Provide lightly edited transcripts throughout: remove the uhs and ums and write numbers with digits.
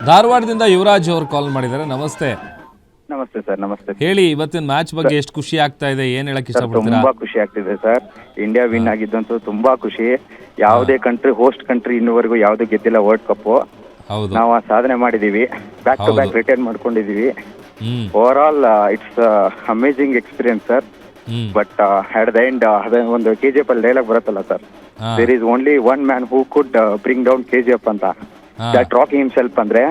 ಧಾರವಾಡದಿಂದ ಯುವರಾಜ್ ಅವರು ಕಾಲ್ ಮಾಡಿದ್ದಾರೆ. ನಮಸ್ತೆ. ನಮಸ್ತೆ ಸರ್. ನಮಸ್ತೆ. ಹೇಳಿ, ಇವತ್ತಿನ ಮ್ಯಾಚ್ ಬಗ್ಗೆ ಎಷ್ಟು ಖುಷಿ ಆಗ್ತಾ ಇದೆ, ಏನ್ ಹೇಳಕ್ ಇಷ್ಟಪಡ್ತೀರಾ? ತುಂಬಾ ಖುಷಿ ಆಗ್ತಿದೆ ಸರ್. ಇಂಡಿಯಾ ವಿನ್ ಆಗಿದ್ದಂತೂ ತುಂಬಾ ಖುಷಿ. ಯಾವುದೇ ಕಂಟ್ರಿ, ಹೋಸ್ಟ್ ಕಂಟ್ರಿ ಇನ್ನುವರೆಗೂ ಯಾವ್ದು ಗೆದ್ದಿಲ್ಲ ವರ್ಲ್ಡ್ ಕಪ್. ಹೌದು, ನಾವು ಆ ಸಾಧನೆ ಮಾಡಿದೀವಿ. ಬ್ಯಾಕ್ ಟು ಬ್ಯಾಕ್ ರಿಟೈನ್ ಮಾಡ್ಕೊಂಡಿದೀವಿ. Over all it's amazing experience sir. But at the end ಅದೇ ಒಂದು KGF ಅಲ್ಲಿ ಡೈಲಾಗ್ ಬರುತ್ತಲ್ಲ sir, there is only one man who could bring down KGF ಅಂತ. That Rocky himself. ಅಂದ್ರೆ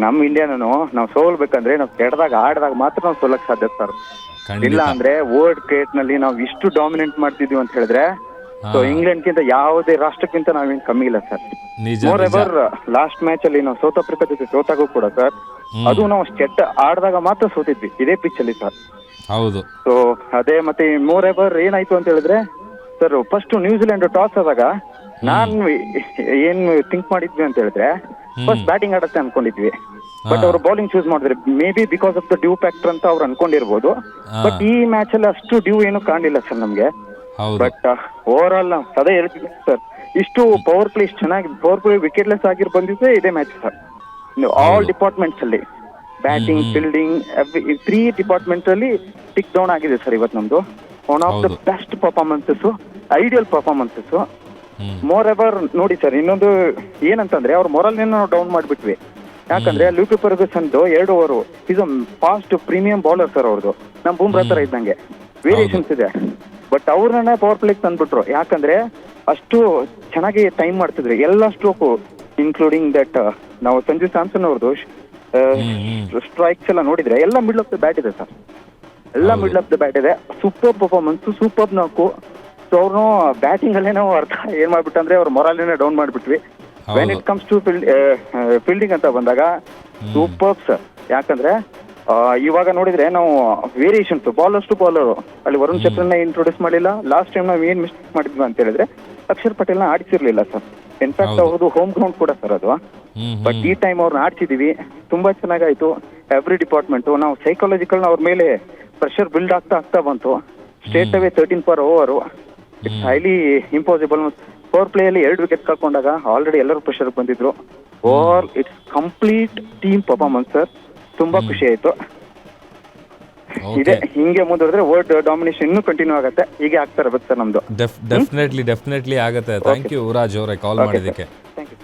ನಮ್ ಇಂಡಿಯಾನು ನಾವು ಸೋಲ್ಬೇಕಂದ್ರೆ ನಾವು ಕೆಟ್ಟದಾಗ ಆಡಿದಾಗ ಮಾತ್ರ ನಾವು ಸೋಲಕ್ ಸಾಧ್ಯ ಸರ್. ಇಲ್ಲ ಅಂದ್ರೆ ವರ್ಲ್ಡ್ ಕ್ರಿಕೆಟ್ ನಲ್ಲಿ ನಾವು ಇಷ್ಟು ಡಾಮಿನೇಟ್ ಮಾಡ್ತಿದ್ವಿ ಅಂತ ಹೇಳಿದ್ರೆ, ಸೊ ಇಂಗ್ಲೆಂಡ್ ಗಿಂತ ಯಾವುದೇ ರಾಷ್ಟ್ರಕ್ಕಿಂತ ನಾವೇನ್ ಕಮ್ಮಿ ಇಲ್ಲ sir. More ever last match ಅಲ್ಲಿ ನಾವು ಸೌತ್ ಆಫ್ರಿಕಾ ಜೊತೆ ಸೋತಾಗೂ ಕೂಡ ಸರ್, ಅದು ನಾವು ಕೆಟ್ಟ ಆಡಿದಾಗ ಮಾತ್ರ ಸೋತಿದ್ವಿ ಇದೇ ಪಿಚ್ ಅಲ್ಲಿ ಸರ್. ಹೌದು. ಸೊ ಅದೇ ಮತ್ತೆ ಮೋರ್ ಎವರ್ ಏನಾಯ್ತು ಅಂತ ಹೇಳಿದ್ರೆ ಸರ್, ಫಸ್ಟ್ ನ್ಯೂಜಿಲೆಂಡ್ ಟಾಸ್ ಆದಾಗ ನಾನ್ ಏನ್ ಥಿಂಕ್ ಮಾಡಿದ್ವಿ ಅಂತ ಹೇಳಿದ್ರೆ, ಫಸ್ಟ್ ಬ್ಯಾಟಿಂಗ್ ಆಡತ್ತೆ ಅನ್ಕೊಂಡಿದ್ವಿ. ಬಟ್ ಅವರು ಬೌಲಿಂಗ್ ಚೂಸ್ ಮಾಡಿದ್ರೆ, maybe because of the dew factor ಅಂತ ಅವ್ರು ಅನ್ಕೊಂಡಿರ್ಬೋದು. ಬಟ್ ಈ ಮ್ಯಾಚ್ ಅಲ್ಲಿ ಅಷ್ಟು ಡ್ಯೂ ಏನು ಕಾಣಲಿಲ್ಲ ಸರ್ ನಮ್ಗೆ. ಬಟ್ ಓವರ್ ಆಲ್ ನಾವು ಅದೇ ಹೇಳ್ತಿದ್ವಿ ಸರ್, ಇಷ್ಟು ಪವರ್ ಪ್ಲೇ ಚೆನ್ನಾಗಿ ಪವರ್ ಪ್ಲೇ ವಿಕೆಟ್ಲೆಸ್ ಆಗಿರ್ ಬಂದಿದ್ದೆ ಇದೇ ಮ್ಯಾಚ್ ಸರ್. ಆಲ್ ಡಿಪಾರ್ಟ್ಮೆಂಟ್ಸ್ ಅಲ್ಲಿ ಬ್ಯಾಟಿಂಗ್, ಫೀಲ್ಡಿಂಗ್, 3 ಡಿಪಾರ್ಟ್ಮೆಂಟ್ಸ್ ಅಲ್ಲಿ ಟಿಕ್ ಡೌನ್ ಆಗಿದೆ ಸರ್ ಇವತ್ತು ನಮ್ದು. One of the best performances, ideal performances. Moreover ನೋಡಿ ಸರ್, ಇನ್ನೊಂದು ಏನಂತಂದ್ರೆ ಅವ್ರ ಮೊರಲ್ ನಾವು ಡೌನ್ ಮಾಡ್ಬಿಟ್ವಿ. ಯಾಕಂದ್ರೆ Lockie Ferguson 2 over is fast premium bowler sir. ಅವ್ರದ್ದು ನಮ್ ಬೂಮ್ರಾ ತರ ಇದ್ದಂಗೆ ವೇರಿಯೇಷನ್ಸ್ ಇದೆ. ಬಟ್ ಅವ್ರನ್ನ ಪವರ್ ಪ್ಲೇಗೆ ತಂದ್ಬಿಟ್ರು. ಯಾಕಂದ್ರೆ ಅಷ್ಟು ಚೆನ್ನಾಗಿ ಟೈಮ್ ಮಾಡ್ತಿದ್ರು ಎಲ್ಲ ಸ್ಟ್ರೋಕು, ಇನ್ಕ್ಲೂಡಿಂಗ್ ದಟ್ ನಾವು ಸಂಜು ಸ್ಯಾಮ್ಸನ್ ಅವ್ರದ್ದು ಸ್ಟ್ರೈಕ್ಸ್ ಎಲ್ಲ ನೋಡಿದ್ರೆ ಎಲ್ಲ ಮಿಡ್ಲ್ ಆಫ್ ದ ಬ್ಯಾಟ್ ಇದೆ ಸರ್. ಎಲ್ಲ ಮಿಡ್ಲ್ ಆಫ್ ದ ಬ್ಯಾಟ್ ಇದೆ. Super performance, super knock. So ಅವ್ರನ್ನು ಬ್ಯಾಟಿಂಗ್ ಅಲ್ಲೇ ನಾವು ಅರ್ಥ ಏನ್ ಮಾಡ್ಬಿಟ್ಟಂದ್ರೆ ಅವ್ರ ಮೊರಾಲಿನ ಡೌನ್ ಮಾಡ್ಬಿಟ್ವಿ. When it comes to fielding ಅಂತ ಬಂದಾಗ ಸೂಪರ್ ಸರ್. ಯಾಕಂದ್ರೆ ಇವಾಗ ನೋಡಿದ್ರೆ ನಾವು ವೇರಿಯೇಷನ್ಸ್ ಬೌಲರ್ಸ್ ಟು ಬೌಲರ್ ಅಲ್ಲಿ ವರುಣ್ ಚಕ್ರನ್ನ ಇಂಟ್ರೊಡ್ಯೂಸ್ ಮಾಡಿಲ್ಲ. ಲಾಸ್ಟ್ ಟೈಮ್ ನಾವು ಏನ್ ಮಿಸ್ಟೇಕ್ ಮಾಡಿದ್ವಿ ಅಂತ ಹೇಳಿದ್ರೆ ಅಕ್ಷರ್ ಪಟೇಲ್ನ ಆಡಿಸಿರ್ಲಿಲ್ಲ ಸರ್. ಇನ್ಫ್ಯಾಕ್ಟ್ ಅವ್ರದ್ದು ಹೋಮ್ ಗ್ರೌಂಡ್ ಕೂಡ ಸರ್ ಅದು. ಬಟ್ ಈ ಟೈಮ್ ಅವ್ರನ್ನ ಆಡ್ಸಿದೀವಿ, ತುಂಬಾ ಚೆನ್ನಾಗಾಯ್ತು. ಎವ್ರಿ ಡಿಪಾರ್ಟ್ಮೆಂಟ್ ನಾವು ಸೈಕಾಲಜಿಕಲ್ ಅವ್ರ ಮೇಲೆ ಪ್ರೆಷರ್ ಬಿಲ್ಡ್ ಆಗ್ತಾ ಬಂತು. State away 13 per over. It's highly impossible. Power play ಅಲ್ಲಿ 2 ವಿಕೆಟ್ ಕಳ್ಕೊಂಡಾಗ ಆಲ್ರೆಡಿ ಎಲ್ಲರೂ ಪ್ರೆಷರ್ ಬಂದಿದ್ರು. Over it's complete team performance sir. ತುಂಬಾ ಖುಷಿ ಆಯ್ತು. ಇದೆ ಹಿಂಗೆ ಮುಂದುವರೆದ್ರೆ ವರ್ಲ್ಡ್ ಡಾಮಿನೇಷನ್ ಇನ್ನೂ ಕಂಟಿನ್ಯೂ ಆಗುತ್ತೆ. ಹೀಗೆ ಆಗ್ತಾ ಇರಬೇಕು ಸರ್ ನಮ್ದು. ಡೆಫಿನೆಟ್ಲಿ ಆಗುತ್ತೆ. ಥ್ಯಾಂಕ್ ಯು ಯುವರಾಜ್ ಅವರೇ ಕಾಲ್ ಮಾಡಿದ್ದಕ್ಕೆ. Thank you.